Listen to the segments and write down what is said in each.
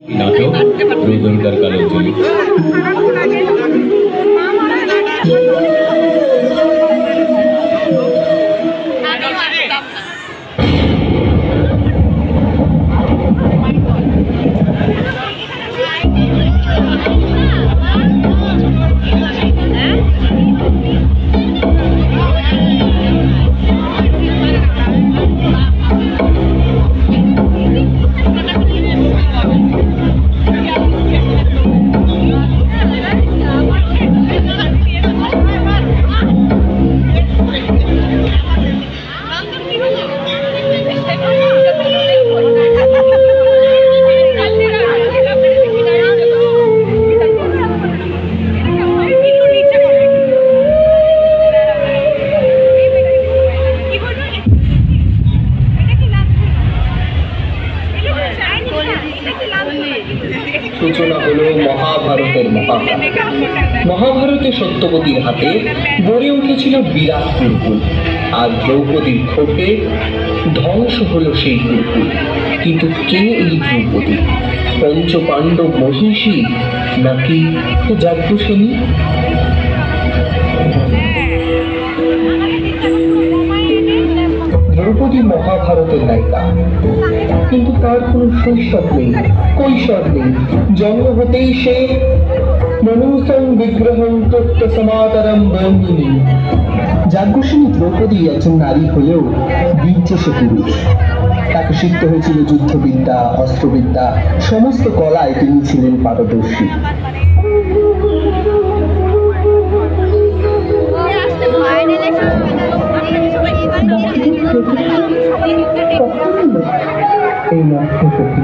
নাটক রোজনকার কালোজয়ী। সূচনা হলো মহাভারতের মহাকাল। মহাভারতে সত্যবতীর হাতে গড়ে উঠেছিল বিরাট গুরুকুল, আর দ্রৌপদীর ক্ষোভে ধ্বংস হলো সেই গুরুকুল। কিন্তু কে এই দ্রৌপদী? পঞ্চপাণ্ডব মহিষী নাকি যাজ্ঞসেনী? দ্রৌপদী মহাভারতের নায়িকা, কিন্তু তার কোনো শৈশব নেই, কৈশোর নেই। জন্ম হতেই সে মনুসং বিগ্রহং তত্ত্ব সমাতরম বন্দিনী। যাজ্ঞসেনী দ্রৌপদী একজন নারী হলেও বীর্যে সে পুরুষ। তাকে শিখতে হয়েছিল যুদ্ধবিদ্যা, অস্ত্রবিদ্যা, সমস্ত কলায় তিনি ছিলেন পারদর্শী। এই লক্ষ্য সত্যি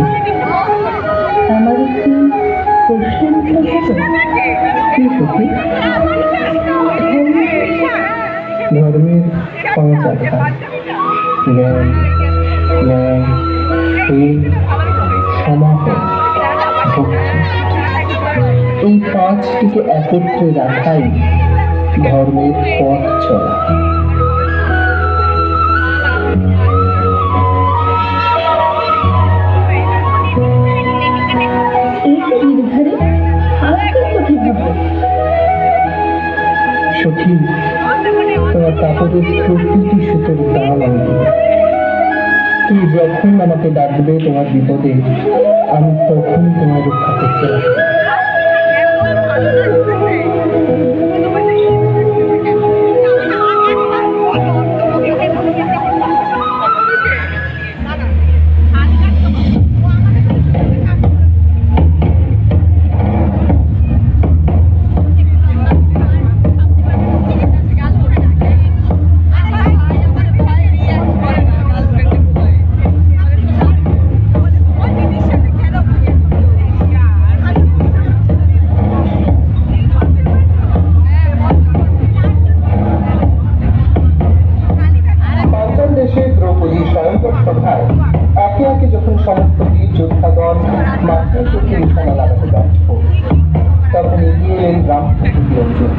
আমার একটি প্রশ্ন কি সত্যি? ধর্মের পাঁচ আখ্যা, জ্ঞান, ন্যায়, প্রেম, সমাপন, ভক্তি, এই পাঁচটিকে একত্রে রাখাই ধর্মের পথ চলা। সখী, তোমার কাপড়ের প্রতিটি সুতোর দাম আমি দেব। তুমি যখন আমাকে ডাকবে তোমার বিপদে, আমি তখন তোমার রক্ষা করতে আসবো। একে একে যখন সমস্ত বীর যোদ্ধাগণ মাথায় চোখে নিশানা লাগাতে ব্যর্থ, তখন এগিয়ে এলেন রামপুত্র অর্জুন।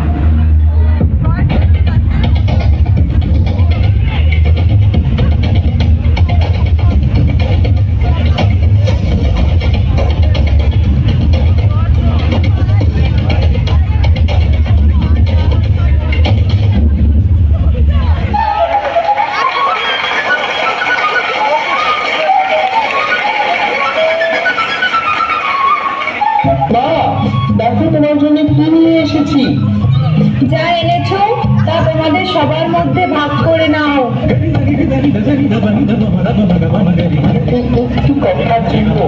তোমার জন্য কি নিয়ে এসেছি? যা এনেছো তা তোমাদের সবার মধ্যে ভাগ করে নাও। একটু কথার জন্য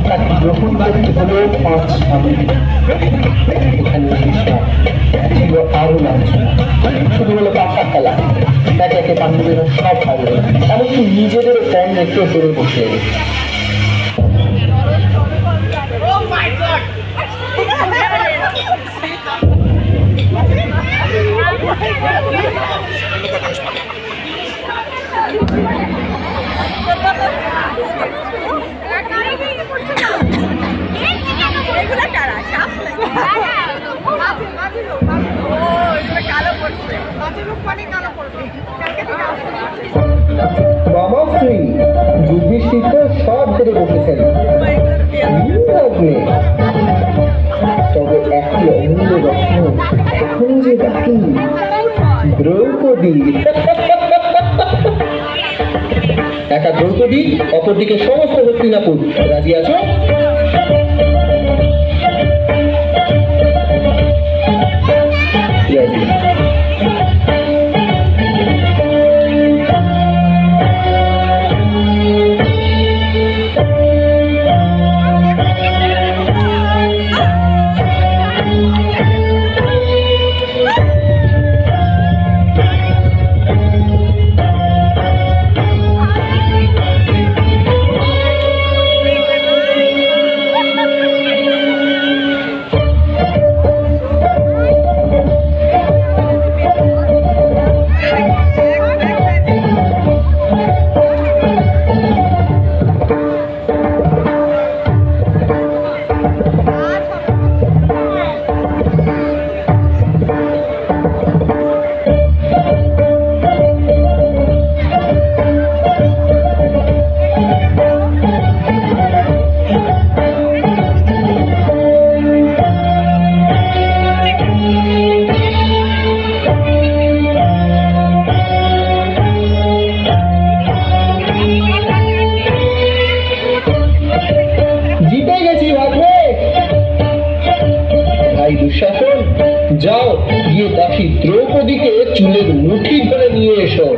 তাকে গ্রহণ করতে হলেও 5 স্বামী। এখানে ছিল আরো লাঞ্ছনা, শুধু হলো পাশা খেলা। একে একে পাণ্ডবেরা সব হারল, এমনকি নিজেদেরও কম রেখে ধরে বসে। মামাশ্রী যুধিষ্ঠির তো সব রত্নে, তবে একই অমূল্য রত্ন এখন যে বাকি দ্রৌপদী। একা দ্রৌপদী, অপরদিকে সমস্ত হস্তিনাপুর। রাজি আছো? রাজি। দুঃশাসন, যাও গিয়ে দাসী দ্রৌপদীকে চুলের মুঠি ধরে নিয়ে এসো।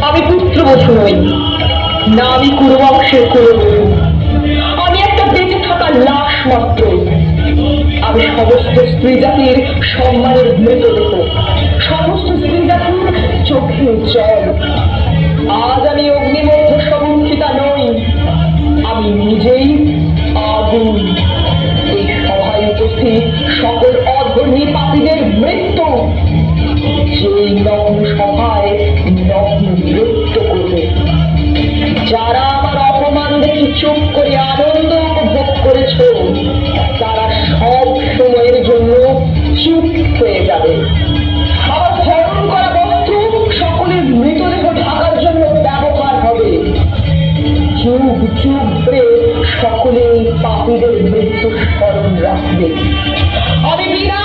আমি পুত্রবধূ নই, না আমি কুরুবংশের কুলবধূ। আমি একটা বেঁচে থাকা লাশ মাত্র। আমি সমস্ত স্ত্রী জাতির সম্মানের মৃতদেহ, সমস্ত স্ত্রী জাতির চোখের জল। আজ আমি অগ্নিমধ্য সমন্বিতা নই, আমি নিজেই আগুন। এই সভায় উপস্থিত সকল অধর্মী পাপীদের মৃত্যু। যেই নগ্ন সভায় নগ্ন নৃত্য করবে, যারা আমার অপমান দেখে চুপ করে আনন্দ উপভোগ করেছ, তারা সব সময়ের জন্য চুপ হয়ে যাবে। আবার হরণ করা বস্তু সকলের মৃতদেহ ঢাকার জন্য ব্যবহার হবে। যুগ যুগ ধরে সকলে পাপীদের মৃত্যু স্মরণ রাখবে। আমি বিনা